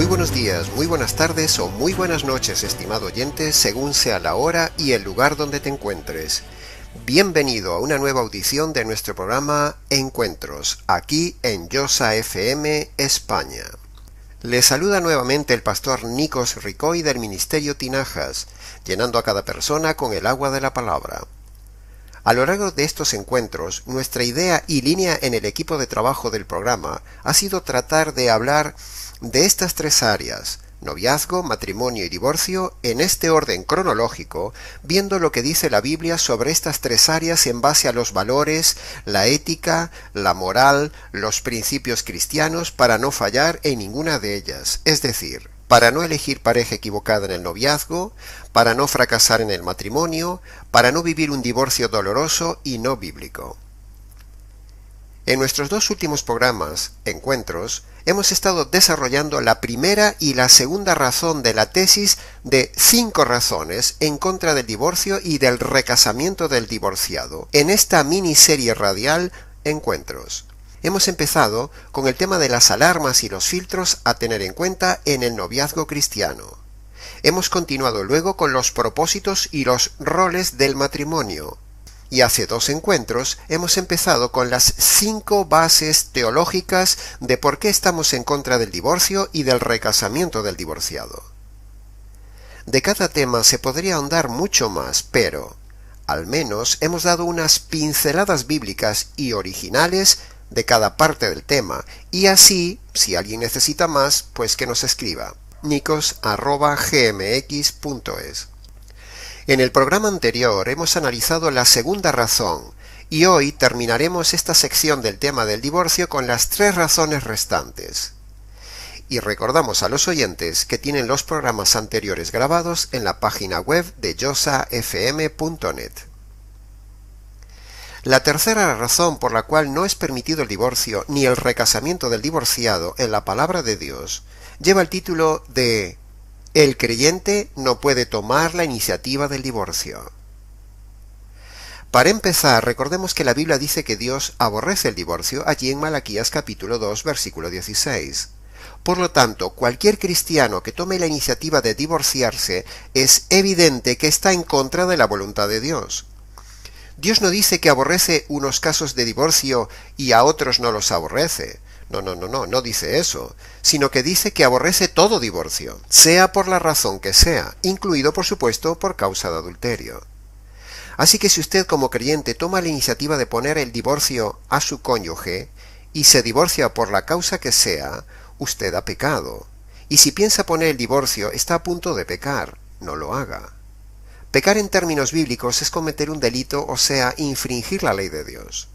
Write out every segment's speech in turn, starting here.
Muy buenos días, muy buenas tardes o muy buenas noches, estimado oyente, según sea la hora y el lugar donde te encuentres. Bienvenido a una nueva audición de nuestro programa Encuentros, aquí en Josa FM, España. Le saluda nuevamente el pastor Nikos Ricoy del Ministerio Tinajas, llenando a cada persona con el agua de la palabra. A lo largo de estos encuentros, nuestra idea y línea en el equipo de trabajo del programa ha sido tratar de hablar de estas tres áreas, noviazgo, matrimonio y divorcio, en este orden cronológico, viendo lo que dice la Biblia sobre estas tres áreas en base a los valores, la ética, la moral, los principios cristianos, para no fallar en ninguna de ellas, es decir, para no elegir pareja equivocada en el noviazgo, para no fracasar en el matrimonio, para no vivir un divorcio doloroso y no bíblico. En nuestros dos últimos programas, Encuentros, hemos estado desarrollando la primera y la segunda razón de la tesis de 5 razones en contra del divorcio y del recasamiento del divorciado, en esta miniserie radial Encuentros. Hemos empezado con el tema de las alarmas y los filtros a tener en cuenta en el noviazgo cristiano. Hemos continuado luego con los propósitos y los roles del matrimonio. Y hace 2 encuentros hemos empezado con las 5 bases teológicas de por qué estamos en contra del divorcio y del recasamiento del divorciado. De cada tema se podría ahondar mucho más, pero al menos hemos dado unas pinceladas bíblicas y originales de cada parte del tema, y así, si alguien necesita más, pues que nos escriba, nikos@gmx.es. En el programa anterior hemos analizado la segunda razón, y hoy terminaremos esta sección del tema del divorcio con las 3 razones restantes. Y recordamos a los oyentes que tienen los programas anteriores grabados en la página web de josafm.net. La tercera razón por la cual no es permitido el divorcio ni el recasamiento del divorciado en la palabra de Dios lleva el título de El creyente no puede tomar la iniciativa del divorcio. Para empezar, recordemos que la Biblia dice que Dios aborrece el divorcio allí en Malaquías capítulo 2, versículo 16. Por lo tanto, cualquier cristiano que tome la iniciativa de divorciarse es evidente que está en contra de la voluntad de Dios. Dios no dice que aborrece unos casos de divorcio y a otros no los aborrece. No dice eso, sino que dice que aborrece todo divorcio, sea por la razón que sea, incluido por supuesto por causa de adulterio. Así que si usted como creyente toma la iniciativa de poner el divorcio a su cónyuge y se divorcia por la causa que sea, usted ha pecado. Y si piensa poner el divorcio, está a punto de pecar, no lo haga. Pecar en términos bíblicos es cometer un delito, o sea, infringir la ley de Dios.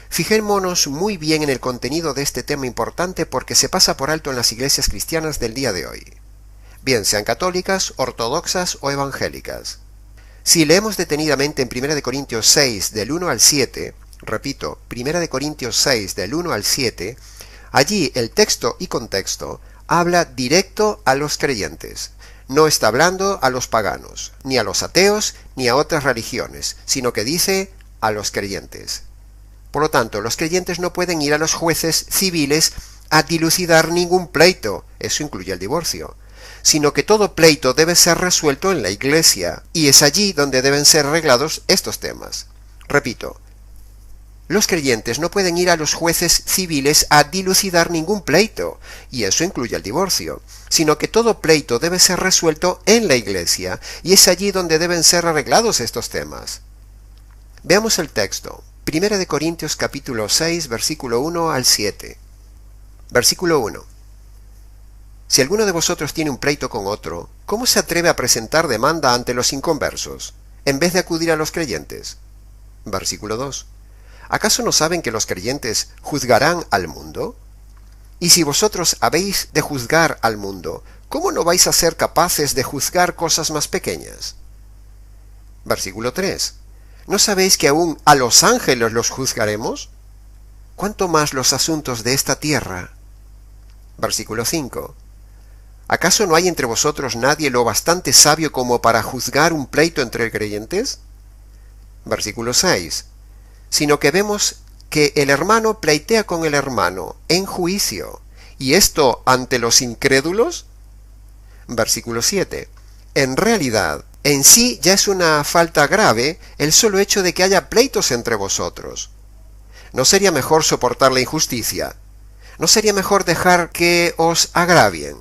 Fijémonos muy bien en el contenido de este tema importante porque se pasa por alto en las iglesias cristianas del día de hoy, bien sean católicas, ortodoxas o evangélicas. Si leemos detenidamente en 1 Corintios 6 del 1 al 7, repito, 1 Corintios 6 del 1 al 7, allí el texto y contexto habla directo a los creyentes. No está hablando a los paganos, ni a los ateos, ni a otras religiones, sino que dice a los creyentes. Por lo tanto, los creyentes no pueden ir a los jueces civiles a dilucidar ningún pleito, eso incluye el divorcio, sino que todo pleito debe ser resuelto en la iglesia, y es allí donde deben ser arreglados estos temas. Repito, los creyentes no pueden ir a los jueces civiles a dilucidar ningún pleito, y eso incluye el divorcio, sino que todo pleito debe ser resuelto en la iglesia, y es allí donde deben ser arreglados estos temas. Veamos el texto. 1 Corintios capítulo 6, versículo 1 al 7. Versículo 1. Si alguno de vosotros tiene un pleito con otro, ¿cómo se atreve a presentar demanda ante los inconversos, en vez de acudir a los creyentes? Versículo 2. ¿Acaso no saben que los creyentes juzgarán al mundo? Y si vosotros habéis de juzgar al mundo, ¿cómo no vais a ser capaces de juzgar cosas más pequeñas? Versículo 3. ¿No sabéis que aún a los ángeles los juzgaremos? ¿Cuánto más los asuntos de esta tierra? Versículo 5. ¿Acaso no hay entre vosotros nadie lo bastante sabio como para juzgar un pleito entre creyentes? Versículo 6. Sino que vemos que el hermano pleitea con el hermano en juicio, ¿Y esto ante los incrédulos? Versículo 7. En realidad, en sí ya es una falta grave el solo hecho de que haya pleitos entre vosotros. ¿No sería mejor soportar la injusticia? ¿No sería mejor dejar que os agravien?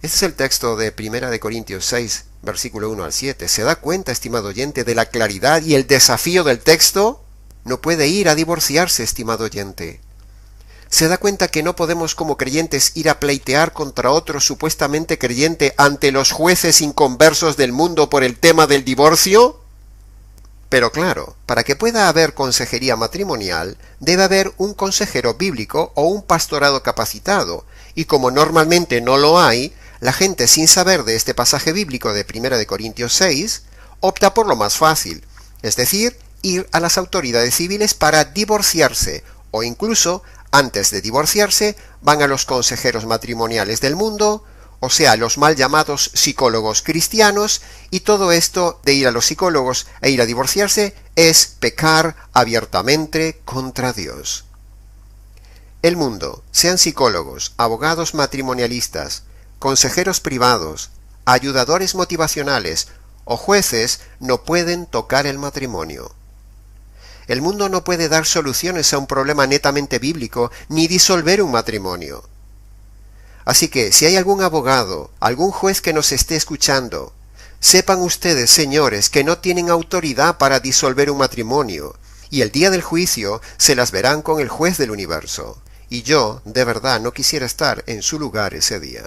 Este es el texto de 1 Corintios 6, versículo 1 al 7. ¿Se da cuenta, estimado oyente, de la claridad y el desafío del texto? No puede ir a divorciarse, estimado oyente. ¿Se da cuenta que no podemos como creyentes ir a pleitear contra otro supuestamente creyente ante los jueces inconversos del mundo por el tema del divorcio? Pero claro, para que pueda haber consejería matrimonial, debe haber un consejero bíblico o un pastorado capacitado, y como normalmente no lo hay, la gente sin saber de este pasaje bíblico de 1 Corintios 6, opta por lo más fácil, es decir, ir a las autoridades civiles para divorciarse, o incluso, antes de divorciarse, van a los consejeros matrimoniales del mundo, o sea, los mal llamados psicólogos cristianos, y todo esto de ir a los psicólogos e ir a divorciarse es pecar abiertamente contra Dios. El mundo, sean psicólogos, abogados matrimonialistas, consejeros privados, ayudadores motivacionales o jueces, no pueden tocar el matrimonio. El mundo no puede dar soluciones a un problema netamente bíblico ni disolver un matrimonio. Así que, si hay algún abogado, algún juez que nos esté escuchando, sepan ustedes, señores, que no tienen autoridad para disolver un matrimonio, y el día del juicio se las verán con el juez del universo. Y yo, de verdad, no quisiera estar en su lugar ese día.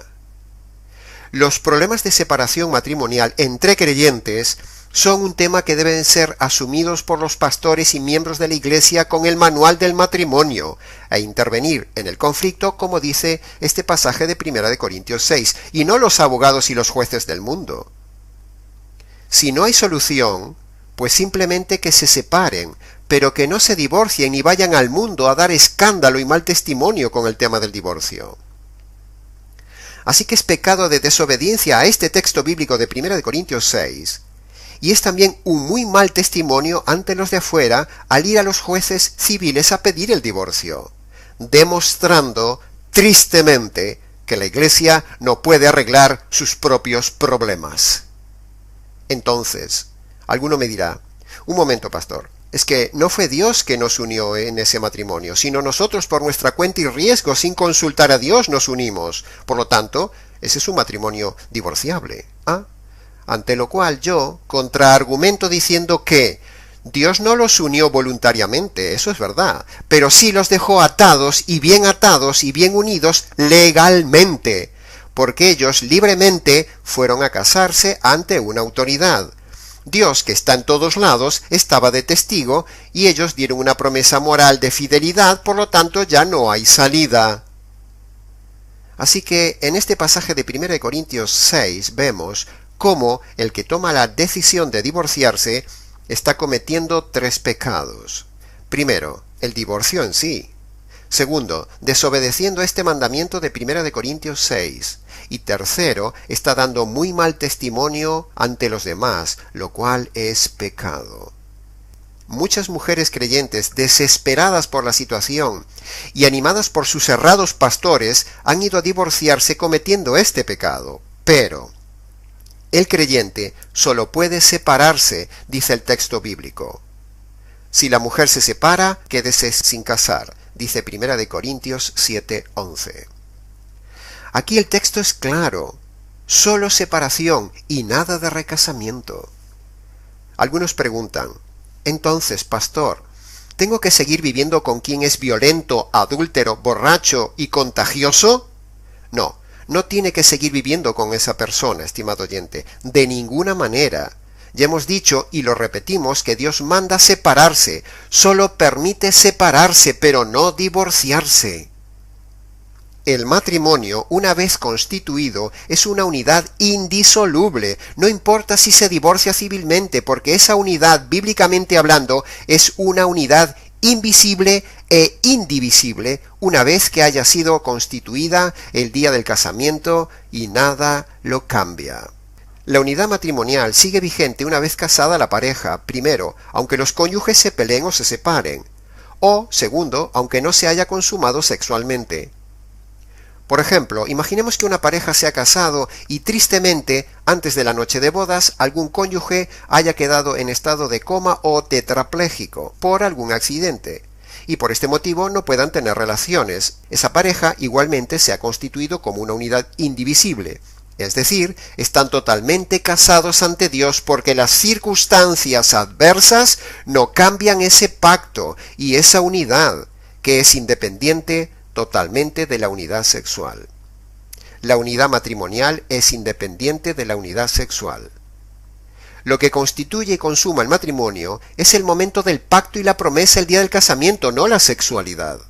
Los problemas de separación matrimonial entre creyentes son un tema que deben ser asumidos por los pastores y miembros de la Iglesia con el manual del matrimonio, e intervenir en el conflicto como dice este pasaje de 1 Corintios 6, y no los abogados y los jueces del mundo. Si no hay solución, pues simplemente que se separen, pero que no se divorcien ni vayan al mundo a dar escándalo y mal testimonio con el tema del divorcio. Así que es pecado de desobediencia a este texto bíblico de 1 Corintios 6, y es también un muy mal testimonio ante los de afuera al ir a los jueces civiles a pedir el divorcio, demostrando tristemente que la Iglesia no puede arreglar sus propios problemas. Entonces, alguno me dirá, un momento, pastor, es que no fue Dios que nos unió en ese matrimonio, sino nosotros por nuestra cuenta y riesgo, sin consultar a Dios, nos unimos. Por lo tanto, ese es un matrimonio divorciable. Ante lo cual yo contraargumento diciendo que Dios no los unió voluntariamente, eso es verdad, pero sí los dejó atados y bien unidos legalmente, porque ellos libremente fueron a casarse ante una autoridad. Dios, que está en todos lados, estaba de testigo, y ellos dieron una promesa moral de fidelidad, por lo tanto ya no hay salida. Así que en este pasaje de 1 Corintios 6 vemos cómo el que toma la decisión de divorciarse está cometiendo tres pecados. Primero, el divorcio en sí. Segundo, desobedeciendo este mandamiento de 1 Corintios 6. Y tercero, está dando muy mal testimonio ante los demás, lo cual es pecado. Muchas mujeres creyentes, desesperadas por la situación y animadas por sus errados pastores, han ido a divorciarse cometiendo este pecado. Pero el creyente solo puede separarse, dice el texto bíblico. Si la mujer se separa, quédese sin casar, dice 1 Corintios 7:11. Aquí el texto es claro, solo separación y nada de recasamiento. Algunos preguntan, entonces, pastor, ¿tengo que seguir viviendo con quien es violento, adúltero, borracho y contagioso? No tiene que seguir viviendo con esa persona, estimado oyente, de ninguna manera. Ya hemos dicho y lo repetimos que Dios manda separarse, solo permite separarse, pero no divorciarse. El matrimonio, una vez constituido, es una unidad indisoluble, no importa si se divorcia civilmente, porque esa unidad, bíblicamente hablando, es una unidad invisible e indivisible una vez que haya sido constituida el día del casamiento y nada lo cambia. La unidad matrimonial sigue vigente una vez casada la pareja, primero, aunque los cónyuges se peleen o se separen, o, segundo, aunque no se haya consumado sexualmente. Por ejemplo, imaginemos que una pareja se ha casado y tristemente, antes de la noche de bodas, algún cónyuge haya quedado en estado de coma o tetrapléjico por algún accidente, y por este motivo no puedan tener relaciones. Esa pareja igualmente se ha constituido como una unidad indivisible. Es decir, están totalmente casados ante Dios porque las circunstancias adversas no cambian ese pacto y esa unidad, que es independiente totalmente de la unidad sexual. La unidad matrimonial es independiente de la unidad sexual. Lo que constituye y consuma el matrimonio es el momento del pacto y la promesa el día del casamiento, no la sexualidad.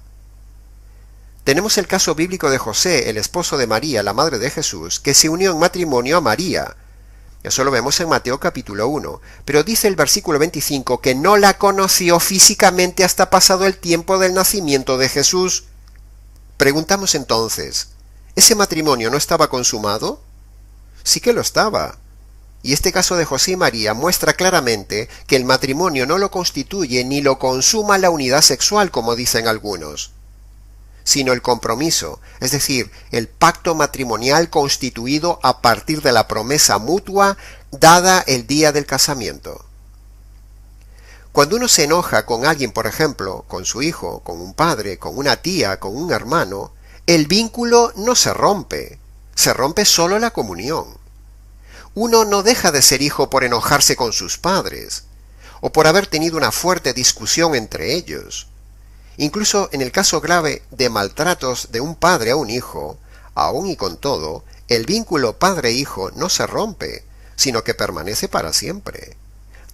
Tenemos el caso bíblico de José, el esposo de María, la madre de Jesús, que se unió en matrimonio a María. Eso lo vemos en Mateo capítulo 1, pero dice el versículo 25 que no la conoció físicamente hasta pasado el tiempo del nacimiento de Jesús. Preguntamos entonces, ¿ese matrimonio no estaba consumado? Sí que lo estaba. Y este caso de José y María muestra claramente que el matrimonio no lo constituye ni lo consuma la unidad sexual, como dicen algunos, sino el compromiso, es decir, el pacto matrimonial constituido a partir de la promesa mutua dada el día del casamiento. Cuando uno se enoja con alguien, por ejemplo, con su hijo, con un padre, con una tía, con un hermano, el vínculo no se rompe solo la comunión. Uno no deja de ser hijo por enojarse con sus padres, o por haber tenido una fuerte discusión entre ellos. Incluso en el caso grave de maltratos de un padre a un hijo, aun y con todo, el vínculo padre-hijo no se rompe, sino que permanece para siempre.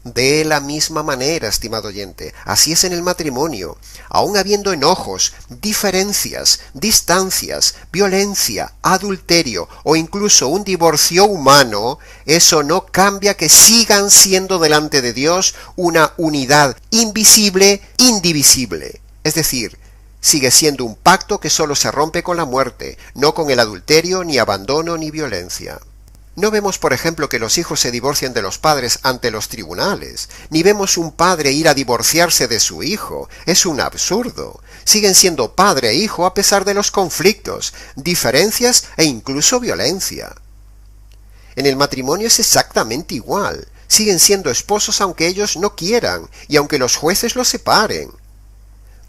De la misma manera, estimado oyente, así es en el matrimonio. Aun habiendo enojos, diferencias, distancias, violencia, adulterio o incluso un divorcio humano, eso no cambia que sigan siendo delante de Dios una unidad invisible, indivisible. Es decir, sigue siendo un pacto que solo se rompe con la muerte, no con el adulterio, ni abandono, ni violencia. No vemos, por ejemplo, que los hijos se divorcien de los padres ante los tribunales, ni vemos un padre ir a divorciarse de su hijo. Es un absurdo. Siguen siendo padre e hijo a pesar de los conflictos, diferencias e incluso violencia. En el matrimonio es exactamente igual. Siguen siendo esposos aunque ellos no quieran, y aunque los jueces los separen.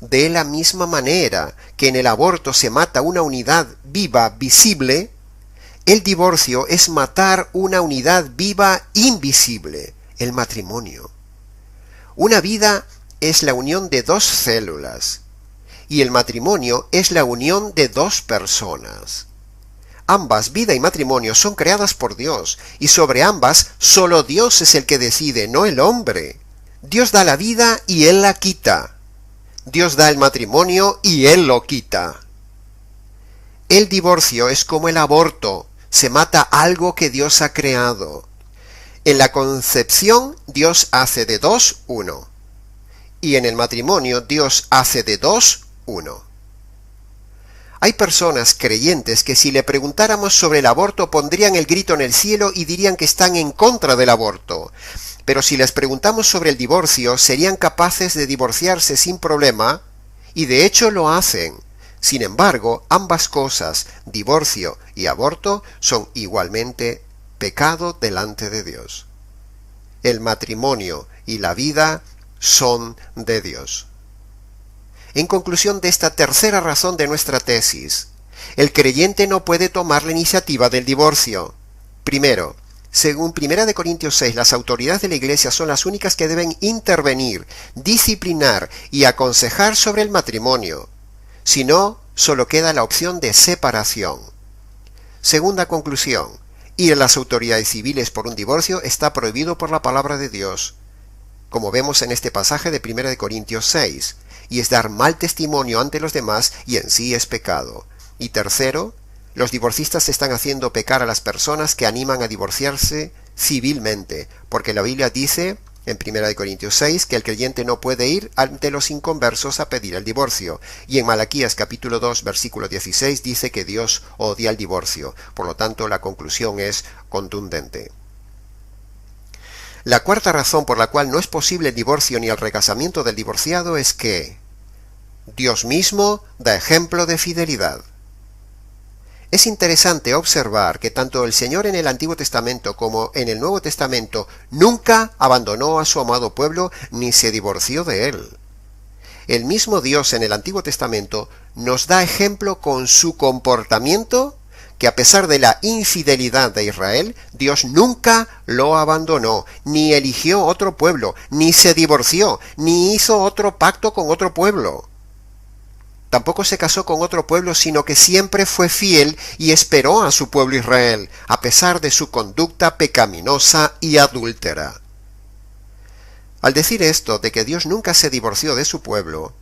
De la misma manera que en el aborto se mata una unidad viva, visible, el divorcio es matar una unidad viva, invisible, el matrimonio. Una vida es la unión de dos células, y el matrimonio es la unión de dos personas. Ambas, vida y matrimonio, son creadas por Dios, y sobre ambas solo Dios es el que decide, no el hombre. Dios da la vida y Él la quita. Dios da el matrimonio y Él lo quita. El divorcio es como el aborto. Se mata algo que Dios ha creado. En la concepción, Dios hace de dos, uno. Y en el matrimonio, Dios hace de dos, uno. Hay personas creyentes que si le preguntáramos sobre el aborto pondrían el grito en el cielo y dirían que están en contra del aborto. Pero si les preguntamos sobre el divorcio, serían capaces de divorciarse sin problema, y de hecho lo hacen. Sin embargo, ambas cosas, divorcio y aborto, son igualmente pecado delante de Dios. El matrimonio y la vida son de Dios. En conclusión de esta tercera razón de nuestra tesis, el creyente no puede tomar la iniciativa del divorcio. Primero, según 1 Corintios 6, las autoridades de la Iglesia son las únicas que deben intervenir, disciplinar y aconsejar sobre el matrimonio. Si no, solo queda la opción de separación. Segunda conclusión, ir a las autoridades civiles por un divorcio está prohibido por la palabra de Dios, como vemos en este pasaje de 1 Corintios 6, y es dar mal testimonio ante los demás y en sí es pecado. Y tercero, los divorcistas están haciendo pecar a las personas que animan a divorciarse civilmente, porque la Biblia dice en 1 Corintios 6 que el creyente no puede ir ante los inconversos a pedir el divorcio, y en Malaquías capítulo 2 versículo 16 dice que Dios odia el divorcio. Por lo tanto, la conclusión es contundente. La cuarta razón por la cual no es posible el divorcio ni el recasamiento del divorciado es que Dios mismo da ejemplo de fidelidad. Es interesante observar que tanto el Señor en el Antiguo Testamento como en el Nuevo Testamento nunca abandonó a su amado pueblo ni se divorció de él. El mismo Dios en el Antiguo Testamento nos da ejemplo con su comportamiento, que a pesar de la infidelidad de Israel, Dios nunca lo abandonó, ni eligió otro pueblo, ni se divorció, ni hizo otro pacto con otro pueblo. Tampoco se casó con otro pueblo, sino que siempre fue fiel y esperó a su pueblo Israel, a pesar de su conducta pecaminosa y adúltera. Al decir esto de que Dios nunca se divorció de su pueblo,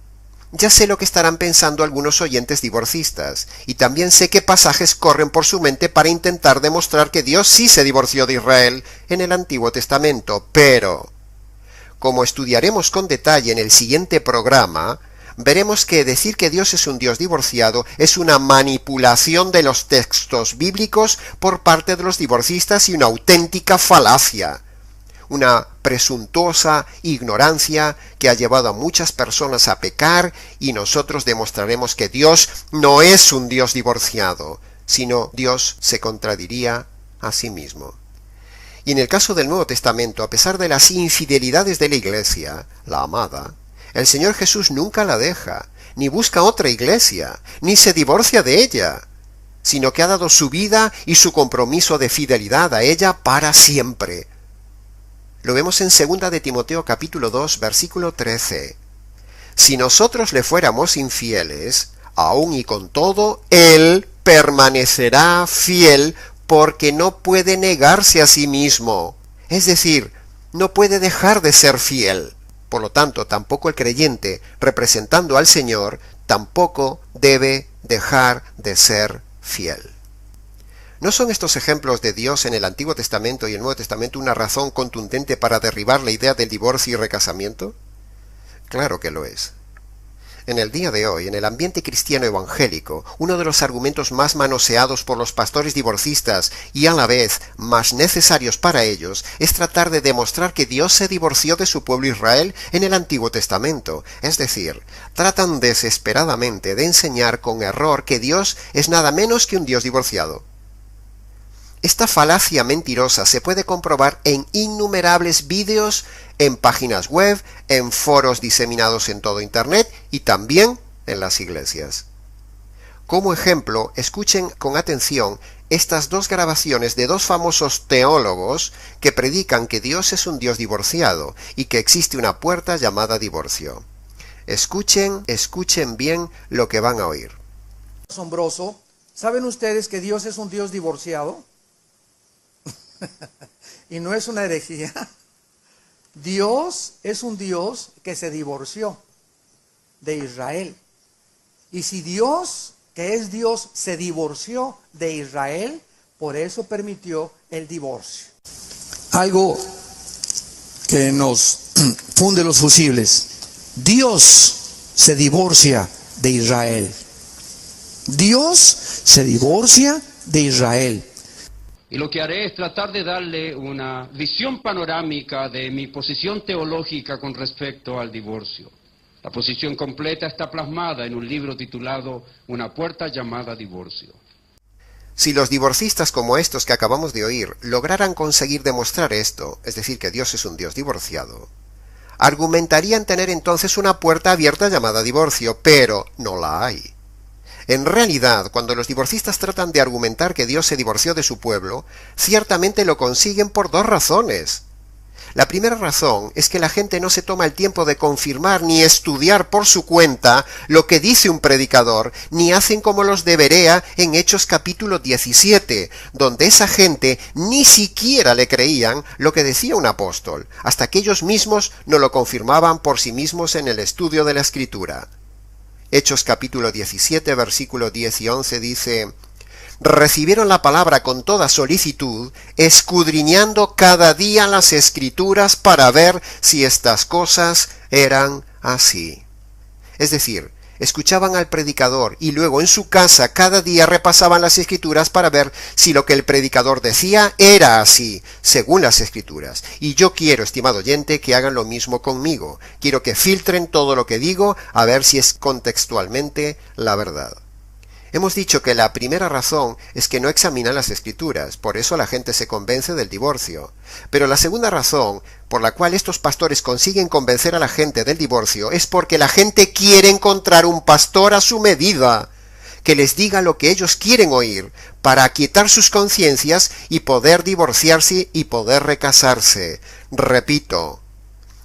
ya sé lo que estarán pensando algunos oyentes divorcistas, y también sé qué pasajes corren por su mente para intentar demostrar que Dios sí se divorció de Israel en el Antiguo Testamento, pero, como estudiaremos con detalle en el siguiente programa, veremos que decir que Dios es un Dios divorciado es una manipulación de los textos bíblicos por parte de los divorcistas y una auténtica falacia. Una presuntuosa ignorancia que ha llevado a muchas personas a pecar, y nosotros demostraremos que Dios no es un Dios divorciado, sino Dios se contradiría a sí mismo. Y en el caso del Nuevo Testamento, a pesar de las infidelidades de la Iglesia, la amada, el Señor Jesús nunca la deja, ni busca otra iglesia, ni se divorcia de ella, sino que ha dado su vida y su compromiso de fidelidad a ella para siempre. Lo vemos en 2 de Timoteo capítulo 2, versículo 13. Si nosotros le fuéramos infieles, aun y con todo, Él permanecerá fiel porque no puede negarse a sí mismo. Es decir, no puede dejar de ser fiel. Por lo tanto, tampoco el creyente, representando al Señor, tampoco debe dejar de ser fiel. ¿No son estos ejemplos de Dios en el Antiguo Testamento y el Nuevo Testamento una razón contundente para derribar la idea del divorcio y recasamiento? Claro que lo es. En el día de hoy, en el ambiente cristiano evangélico, uno de los argumentos más manoseados por los pastores divorcistas y a la vez más necesarios para ellos es tratar de demostrar que Dios se divorció de su pueblo Israel en el Antiguo Testamento. Es decir, tratan desesperadamente de enseñar con error que Dios es nada menos que un Dios divorciado. Esta falacia mentirosa se puede comprobar en innumerables vídeos, en páginas web, en foros diseminados en todo Internet y también en las iglesias. Como ejemplo, escuchen con atención estas dos grabaciones de dos famosos teólogos que predican que Dios es un Dios divorciado y que existe una puerta llamada divorcio. Escuchen bien lo que van a oír. Asombroso. ¿Saben ustedes que Dios es un Dios divorciado? Y no es una herejía. Dios es un Dios que se divorció de Israel. Y si Dios, que es Dios, se divorció de Israel, por eso permitió el divorcio. Algo que nos funde los fusibles. Dios se divorcia de Israel. Dios se divorcia de Israel. Y lo que haré es tratar de darle una visión panorámica de mi posición teológica con respecto al divorcio. La posición completa está plasmada en un libro titulado Una puerta llamada divorcio. Si los divorcistas como estos que acabamos de oír lograran conseguir demostrar esto, es decir, que Dios es un Dios divorciado, argumentarían tener entonces una puerta abierta llamada divorcio, pero no la hay. En realidad, cuando los divorcistas tratan de argumentar que Dios se divorció de su pueblo, ciertamente lo consiguen por dos razones. La primera razón es que la gente no se toma el tiempo de confirmar ni estudiar por su cuenta lo que dice un predicador, ni hacen como los de Berea en Hechos capítulo 17, donde esa gente ni siquiera le creían lo que decía un apóstol, hasta que ellos mismos no lo confirmaban por sí mismos en el estudio de la Escritura. Hechos capítulo 17, versículo 10 y 11 dice: recibieron la palabra con toda solicitud, escudriñando cada día las Escrituras para ver si estas cosas eran así. Es decir, escuchaban al predicador y luego en su casa cada día repasaban las Escrituras para ver si lo que el predicador decía era así, según las Escrituras. Y yo quiero, estimado oyente, que hagan lo mismo conmigo. Quiero que filtren todo lo que digo a ver si es contextualmente la verdad. Hemos dicho que la primera razón es que no examinan las Escrituras, por eso la gente se convence del divorcio. Pero la segunda razón por la cual estos pastores consiguen convencer a la gente del divorcio es porque la gente quiere encontrar un pastor a su medida, que les diga lo que ellos quieren oír, para aquietar sus conciencias y poder divorciarse y poder recasarse. Repito,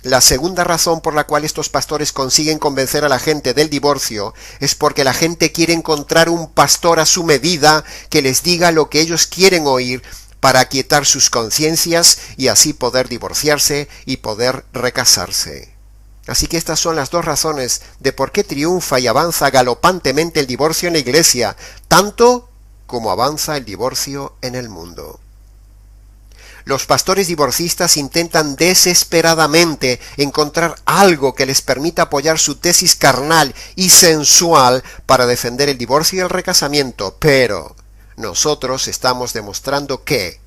la segunda razón por la cual estos pastores consiguen convencer a la gente del divorcio es porque la gente quiere encontrar un pastor a su medida que les diga lo que ellos quieren oír para aquietar sus conciencias y así poder divorciarse y poder recasarse. Así que estas son las dos razones de por qué triunfa y avanza galopantemente el divorcio en la iglesia, tanto como avanza el divorcio en el mundo. Los pastores divorcistas intentan desesperadamente encontrar algo que les permita apoyar su tesis carnal y sensual para defender el divorcio y el recasamiento, pero nosotros estamos demostrando que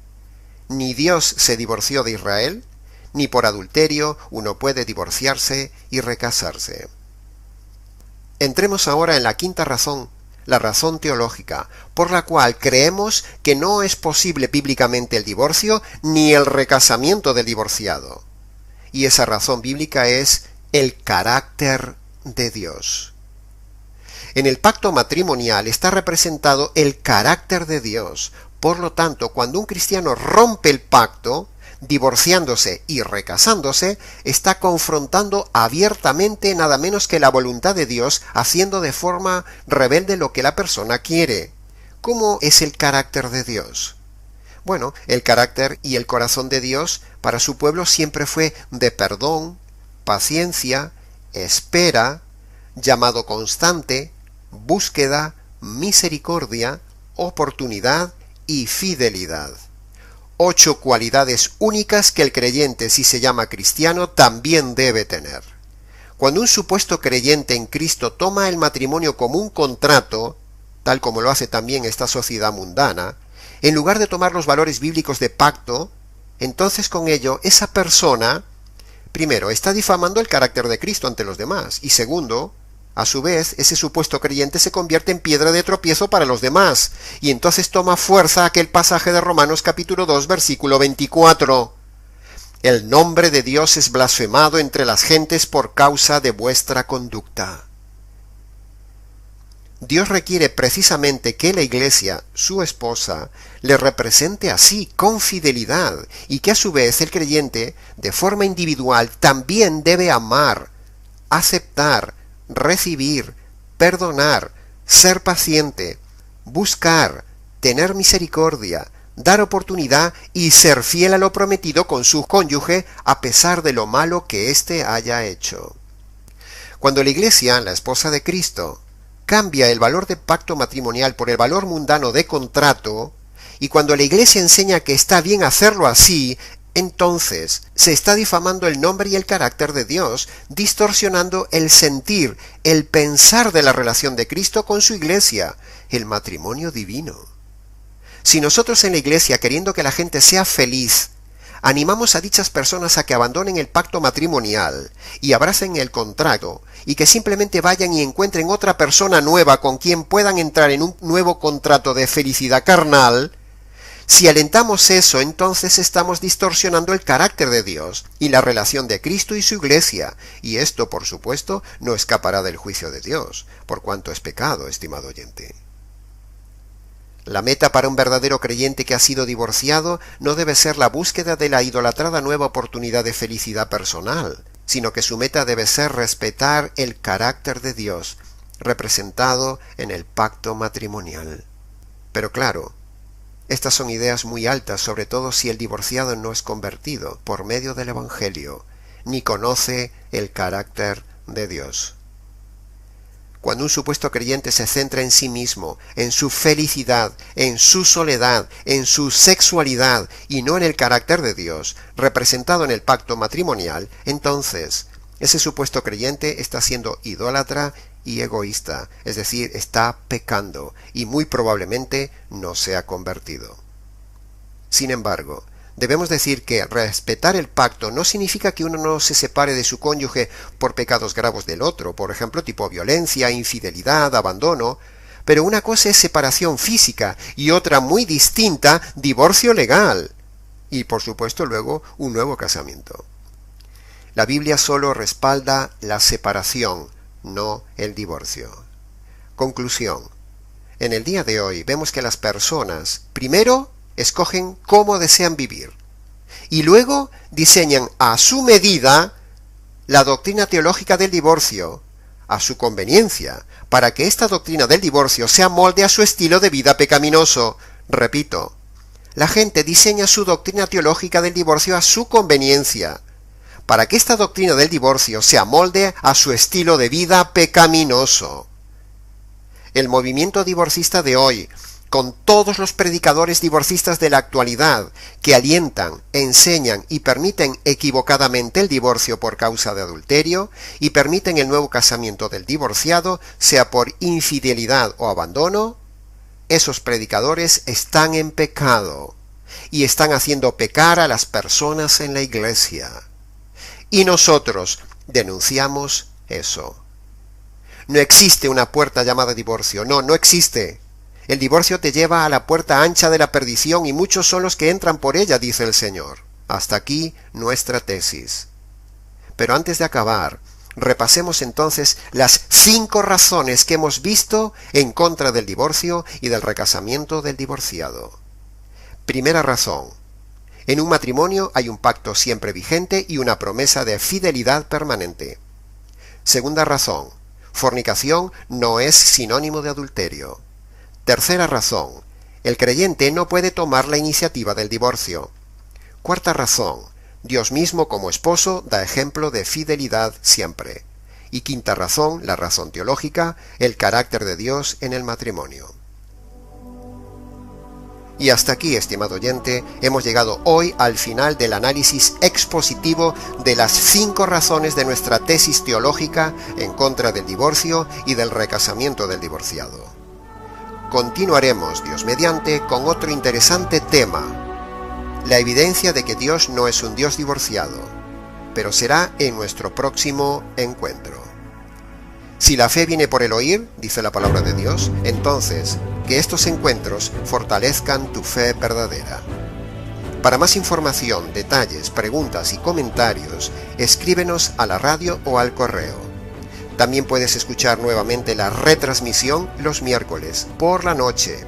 ni Dios se divorció de Israel, ni por adulterio uno puede divorciarse y recasarse. Entremos ahora en la quinta razón, la razón teológica, por la cual creemos que no es posible bíblicamente el divorcio ni el recasamiento del divorciado. Y esa razón bíblica es el carácter de Dios. En el pacto matrimonial está representado el carácter de Dios. Por lo tanto, cuando un cristiano rompe el pacto, divorciándose y recasándose, está confrontando abiertamente nada menos que la voluntad de Dios, haciendo de forma rebelde lo que la persona quiere. ¿Cómo es el carácter de Dios? Bueno, el carácter y el corazón de Dios para su pueblo siempre fue de perdón, paciencia, espera, llamado constante, búsqueda, misericordia, oportunidad y fidelidad. 8 cualidades únicas que el creyente, si se llama cristiano, también debe tener. Cuando un supuesto creyente en Cristo toma el matrimonio como un contrato, tal como lo hace también esta sociedad mundana, en lugar de tomar los valores bíblicos de pacto, entonces con ello esa persona, primero, está difamando el carácter de Cristo ante los demás, y segundo, a su vez, ese supuesto creyente se convierte en piedra de tropiezo para los demás, y entonces toma fuerza aquel pasaje de Romanos capítulo 2, versículo 24. El nombre de Dios es blasfemado entre las gentes por causa de vuestra conducta. Dios requiere precisamente que la iglesia, su esposa, le represente así, con fidelidad, y que a su vez el creyente, de forma individual, también debe amar, aceptar, recibir, perdonar, ser paciente, buscar, tener misericordia, dar oportunidad y ser fiel a lo prometido con su cónyuge a pesar de lo malo que éste haya hecho. Cuando la iglesia, la esposa de Cristo, cambia el valor de pacto matrimonial por el valor mundano de contrato, y cuando la iglesia enseña que está bien hacerlo así, entonces se está difamando el nombre y el carácter de Dios, distorsionando el sentir, el pensar de la relación de Cristo con su iglesia, el matrimonio divino. Si nosotros en la iglesia, queriendo que la gente sea feliz, animamos a dichas personas a que abandonen el pacto matrimonial y abracen el contrato, y que simplemente vayan y encuentren otra persona nueva con quien puedan entrar en un nuevo contrato de felicidad carnal, si alentamos eso, entonces estamos distorsionando el carácter de Dios y la relación de Cristo y su iglesia, y esto, por supuesto, no escapará del juicio de Dios, por cuanto es pecado, estimado oyente. La meta para un verdadero creyente que ha sido divorciado no debe ser la búsqueda de la idolatrada nueva oportunidad de felicidad personal, sino que su meta debe ser respetar el carácter de Dios, representado en el pacto matrimonial. Pero claro, estas son ideas muy altas, sobre todo si el divorciado no es convertido por medio del Evangelio, ni conoce el carácter de Dios. Cuando un supuesto creyente se centra en sí mismo, en su felicidad, en su soledad, en su sexualidad, y no en el carácter de Dios, representado en el pacto matrimonial, entonces ese supuesto creyente está siendo idólatra y egoísta, es decir, está pecando, y muy probablemente no se ha convertido. Sin embargo, debemos decir que respetar el pacto no significa que uno no se separe de su cónyuge por pecados graves del otro, por ejemplo, tipo violencia, infidelidad, abandono, Pero una cosa es separación física y otra muy distinta, divorcio legal. Y por supuesto luego un nuevo casamiento. La Biblia solo respalda la separación, no el divorcio. Conclusión. En el día de hoy vemos que las personas primero escogen cómo desean vivir y luego diseñan a su medida la doctrina teológica del divorcio, a su conveniencia, para que esta doctrina del divorcio se amolde a su estilo de vida pecaminoso. Repito, la gente diseña su doctrina teológica del divorcio a su conveniencia, para que esta doctrina del divorcio se amolde a su estilo de vida pecaminoso. El movimiento divorcista de hoy, con todos los predicadores divorcistas de la actualidad que alientan, enseñan y permiten equivocadamente el divorcio por causa de adulterio y permiten el nuevo casamiento del divorciado, sea por infidelidad o abandono, esos predicadores están en pecado y están haciendo pecar a las personas en la iglesia. Y nosotros denunciamos eso. No existe una puerta llamada divorcio, no existe. El divorcio te lleva a la puerta ancha de la perdición y muchos son los que entran por ella, dice el Señor. Hasta aquí nuestra tesis. Pero antes de acabar, repasemos entonces las 5 razones que hemos visto en contra del divorcio y del recasamiento del divorciado. Primera razón. En un matrimonio hay un pacto siempre vigente y una promesa de fidelidad permanente. Segunda razón. Fornicación no es sinónimo de adulterio. Tercera razón. El creyente no puede tomar la iniciativa del divorcio. Cuarta razón. Dios mismo como esposo da ejemplo de fidelidad siempre. Y quinta razón, la razón teológica, el carácter de Dios en el matrimonio. Y hasta aquí, estimado oyente, hemos llegado hoy al final del análisis expositivo de las 5 razones de nuestra tesis teológica en contra del divorcio y del recasamiento del divorciado. Continuaremos, Dios mediante, con otro interesante tema, la evidencia de que Dios no es un Dios divorciado, pero será en nuestro próximo encuentro. Si la fe viene por el oír, dice la palabra de Dios, entonces que estos encuentros fortalezcan tu fe verdadera. Para más información, detalles, preguntas y comentarios, escríbenos a la radio o al correo. También puedes escuchar nuevamente la retransmisión los miércoles por la noche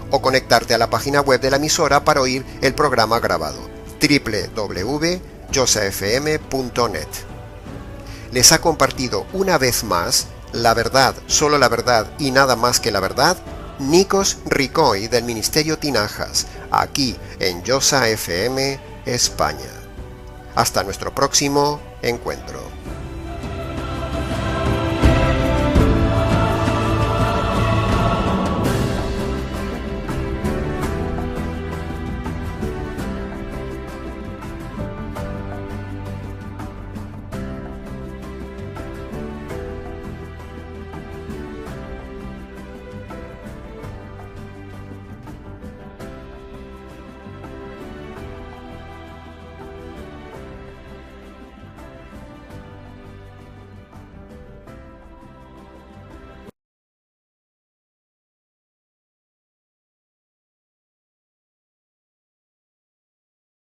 o conectarte a la página web de la emisora para oír el programa grabado www.josafm.net. Les ha compartido una vez más la verdad, solo la verdad y nada más que la verdad, Nikos Ricoy del Ministerio Tinajas, aquí en Josa FM, España. Hasta nuestro próximo encuentro.